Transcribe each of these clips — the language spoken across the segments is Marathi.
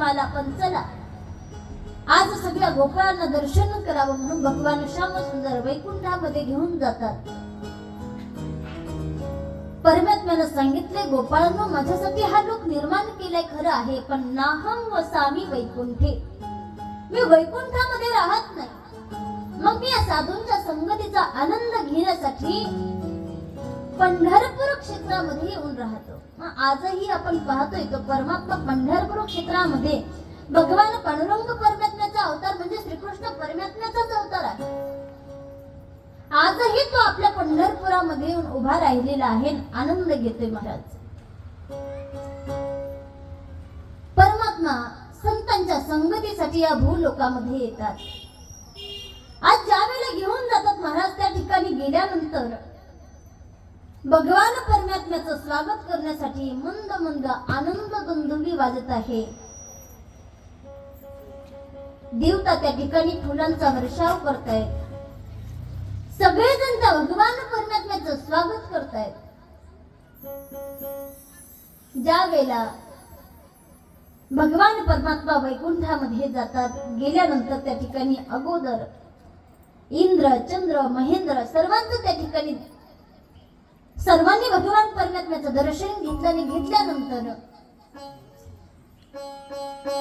आला. पण चला आज सगळ्या गोपाळांना दर्शन करावं म्हणून भगवान श्यामसुंदर वैकुंठामध्ये घेऊन जातात. परमात्म्यानं सांगितले, गोपाळांनो, माझ्यासाठी हा लोक निर्माण केलाय खरं आहे, पण नाहं वसामी वैकुंठे, मी वैकुंठामध्ये राहत नाही. मग मी या साधूंच्या संगतीचा आनंद घेण्यासाठी पंढरपूर क्षेत्रामध्ये येऊन राहतो. आजही आपण पाहतोय तो परमात्मा पंढरपूर क्षेत्रामध्ये भगवान पांडुरंग परमात्म्याचा अवतार म्हणजे श्रीकृष्ण परमात्म्याचाच अवतार आहे. आजही तो आपल्या पंढरपुरामध्ये येऊन उभा राहिलेला आहे, आनंद घेतोय महाराज. परमात्मा संतांच्या संगतीसाठी या भूलोकामध्ये येतात. आज ज्या वेळेला घेऊन जातात महाराज, त्या ठिकाणी गेल्यानंतर भगवान परमात्म्याचं स्वागत करण्यासाठी मंद मंद आनंद दुंदुभी वाजत आहे. देवता त्या ठिकाणी फुलांचा वर्षाव करतायत. सगळेजण त्या भगवान परमात्म्याचं स्वागत करतायत. ज्या वेळेला भगवान परमात्मा वैकुंठामध्ये जातात, गेल्यानंतर त्या ठिकाणी अगोदर इंद्र, चंद्र, महेंद्र सर्वांचं त्या ठिकाणी सर्वांनी भगवान परमात्म्याचं दर्शन घेतलं आणि घेतल्यानंतर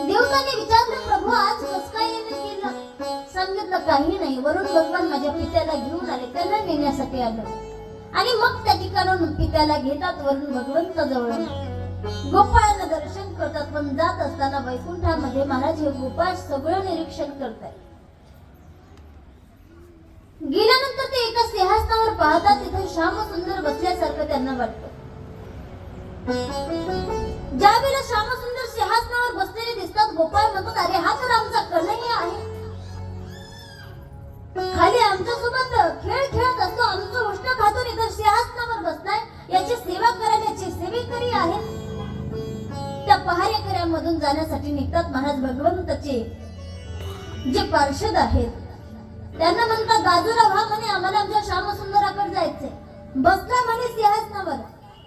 देवतांनी विचारलं, प्रभू आज कसं काय येणं केलं? सांगितलं, काही नाही, वरून भगवान माझ्या पित्याला घेऊन आले, त्याला नेण्यासाठी आलं. आणि मग त्या ठिकाणाहून पित्याला घेतात वरून भगवंत जवळ गोपाळांना दर्शन करतात. पण जात असताना वैकुंठामध्ये महाराज हे गोपाळ सगळं निरीक्षण करतायत. गेल्यानंतर ते एका सिंहासनावर पाहतात, तिथे श्यामसुंदर बसल्यासारखं त्यांना वाटतं. ज्या वेळेला श्यामसुंदर सिंहासनावर बसलेले दिसतात, गोपाळ म्हणतात, अरे हा तर आमचा कन्हैया आहे. खाली आमच्या सोबत खेळ खेळत असतो, आमचं उष्ट खातो, इथं सिंहासनावर बसलाय, याची सेवा करण्याची सेवेकरी आहेत. त्या पहारेकऱ्यांमधून जाण्यासाठी निघतात महाराज. भगवंताचे जे पार्षद आहेत त्यांना म्हणतात, बाजूला व्हा म्हणे, आम्हाला आमच्या श्यामसुंदराकडे जायचंय. बसला म्हणे सिंहासनावर.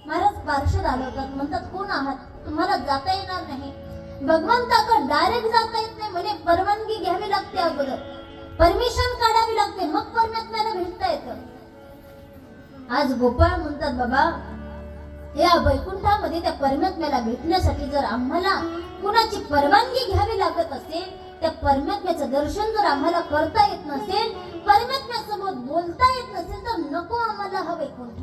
महाराज पार्षद आलवतात, म्हणतात, कोण आहात? तुम्हाला जाता येणार नाही. भगवंताकडे डायरेक्ट जाता येत नाही म्हणे, परवानगी घ्यावी लागते, अगोदर परमिशन काढावी लागते, मग परमात्म्याला भेटता येतं. आज गोपाळ म्हणतात, बाबा या वैकुंठामध्ये त्या परमात्म्याला भेटण्यासाठी जर आम्हाला कुणाची परवानगी घ्यावी लागत असेल, त्या परमात्म्याचं दर्शन जर आम्हाला करता येत नसेल, परमात्म्यासोबत बोलता येत नसेल, तर नको आम्हाला हा वैकुंठ.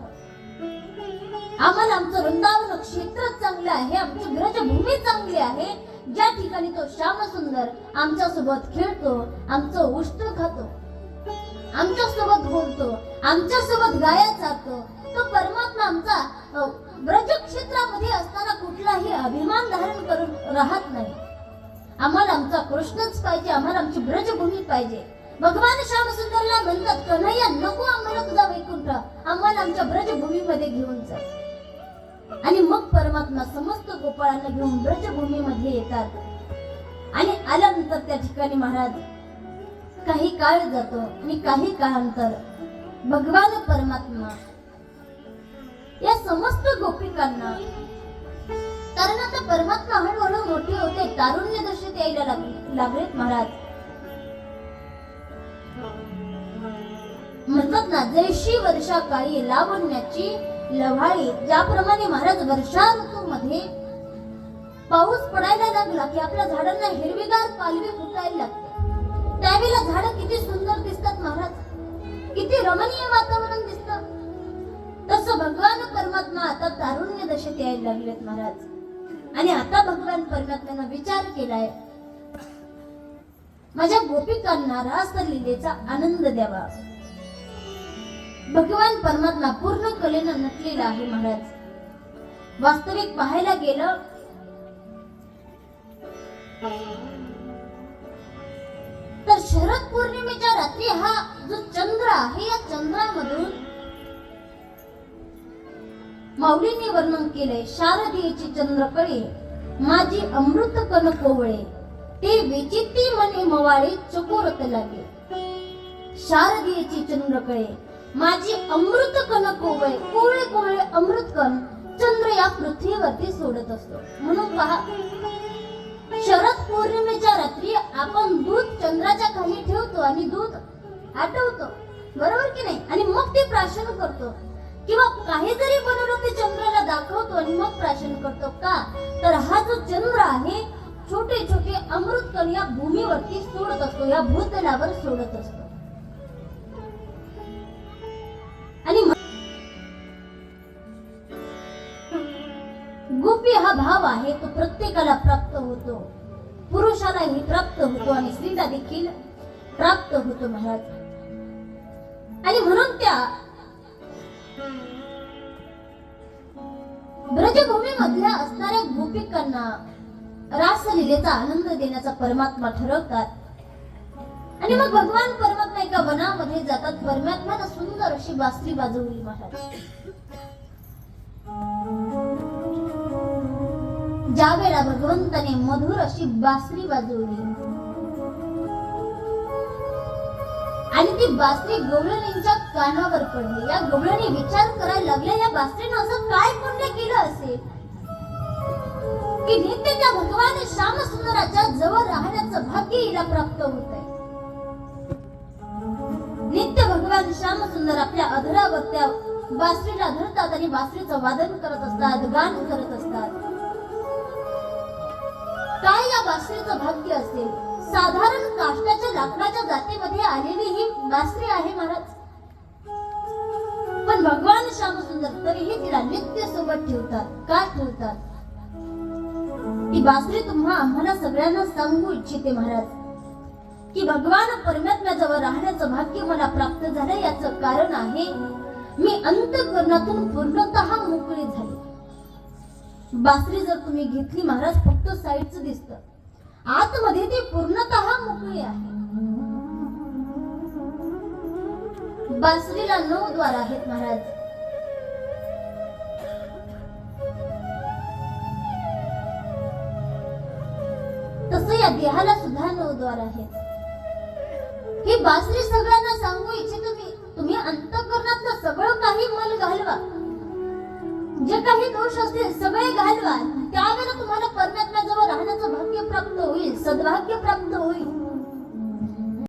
आम्हाला आमचं वृंदावन क्षेत्र चांगलं आहे, आमची ब्रजभूमी चांगली आहे, ज्या ठिकाणी तो श्यामसुंदर आमच्या सोबत खेळतो, आमचं उष्ट खातो, आमच्या सोबत बोलतो, आमच्या सोबत गाया चालतो, तो परमात्मा आमचा ब्रज क्षेत्रामध्ये असताना कुठलाही अभिमान धारण करून राहत नाही. आम्हाला आमचा कृष्णच पाहिजे, आम्हाला आमची ब्रजभूमी पाहिजे. भगवान श्यामसुंदरला म्हणतात, कन्हैया नको आम्हाला तुझा वैकुंठ, आम्हाला आमच्या ब्रजभूमीमध्ये घेऊन जा. आणि मग परमात्मा समस्त गोपाळांना घेऊन ब्रजभूमीमध्ये येतात. आणि आल्यानंतर त्या ठिकाणी महाराज काही काळ जातो आणि काही काळानंतर भगवान परमात्मा या समस्त गोपिकांना, कारण आता परमात्मा हळूहळू मोठे होते, तारुण्य दशेत यायला लागलेत महाराज. म्हणतात ना, जैशी वर्षा काळी लावण्याची लव्हाळी, ज्याप्रमाणे महाराज वर्षा ऋतूमध्ये पाऊस पडायला लागला की आपल्या झाडांना हिरवीगार पालवी फुटायला लागते, त्यावेळेला झाडं किती सुंदर दिसतात महाराज, किती रमणीय वातावरण दिसतं. तसं भगवान परमात्मा आता तारुण्य दशेत यायला लागलेत महाराज. आणि आता भगवान परमात्म्यानं विचार केलाय, माझ्या गोपिकांना रासलीलेचा आनंद द्यावा. भगवान परमात्मा पूर्ण कलेनं नटलेला आहे महाराज. वास्तविक पाहायला गेलं तर शरद पौर्णिमेच्या रात्री हा जो चंद्र आहे, या चंद्रामधून माऊलींनी वर्णन केलंय, शारदीयेची चंद्रकळे माझी अमृत कण कोवळे, ते विचिती मने मवाळे चकोरत लागे. शारदीयेची चंद्रकळे माझी अमृत कण कोवळे, कोवळे कोवळे अमृत कण चंद्र या पृथ्वीवरती सोडत असतो. म्हणून पहा, शरद आपण दूध चंद्राच्या खाली ठेवतो आणि दूध आटवतो, बरोबर की नाही? आणि मग ते प्राशन करतो, किंवा काही जरी बनवलं ते चंद्राला दाखवतो आणि मग प्राशन करतो का? तर हा जो चंद्र आहे छोटे छोटे अमृत कण या भूमीवरती सोडत असतो, या भूतलावर सोडत असतो. आणि गोपी हा भाव आहे तो प्रत्येकाला प्राप्त होतो, पुरुषालाही प्राप्त होतो आणि स्त्रीला देखील प्राप्त होतो महाराज. आणि म्हणून त्या ब्रजभूमी मधल्या असणाऱ्या गोपिकांना रासलीलेचा आनंद देण्याचा परमात्मा ठरवतात. आणि मग भगवान परमात्मा एका वनामध्ये जातात. परमात्म्यानं सुंदर अशी बासरी वाजवली महाराज. ज्या वेळा भगवंताने मधुर अशी बासरी वाजवली आणि ती बासरी गवळणींच्या कानावर पडली. या गवळणी विचार करायला लागल्या, या बासरीनं असं काय पुण्य केलं असेल की नित्य त्या भगवान श्याम सुंदराच्या जवळ राहण्याचं भाग्य हिला प्राप्त होत आहे. नित्य भगवान श्याम सुंदर आपल्या अधरावर त्या बासरीला धरतात आणि बासरीचं वादन करत असतात, गान करत असतात. काय या बासरीचं भाग्य असेल? साधारण काष्टाच्या लाकडाच्या जातीमध्ये आलेली ही बासरी आहे महाराज. पण भगवान श्याम सुंदर तरीही तिला नित्य सोबत ठेवतात. का ठेवतात? ती बासरी तुम्हा आम्हाला सगळ्यांना सांगू इच्छिते महाराज की भगवान परमात्म्याजवळ राहण्याचं भाग्य मला प्राप्त झालं. याचं कारण आहे मी अंतःकरणातून पूर्णतः मोकळी झाली. बासरी जर तुम्ही घेतली महाराज, फक्त साईडचं दिसतं, आतमध्ये ती पूर्णतः मोकळी आहे. बासरीला 9 द्वार आहेत महाराज. तसं या देहाला सुद्धा 9 द्वार आहेत. ही बासरी सगळ्यांना सांगू इच्छितो मी, तुम्ही अंतःकरणातलं सगळं काही मल घालवा, जे काही दोष असतील सगळे घालवा. त्यावेळेला तुम्हाला परमात्म्याजवळ राहण्याचं भाग्य प्राप्त होईल, सद्भाग्य प्राप्त होईल.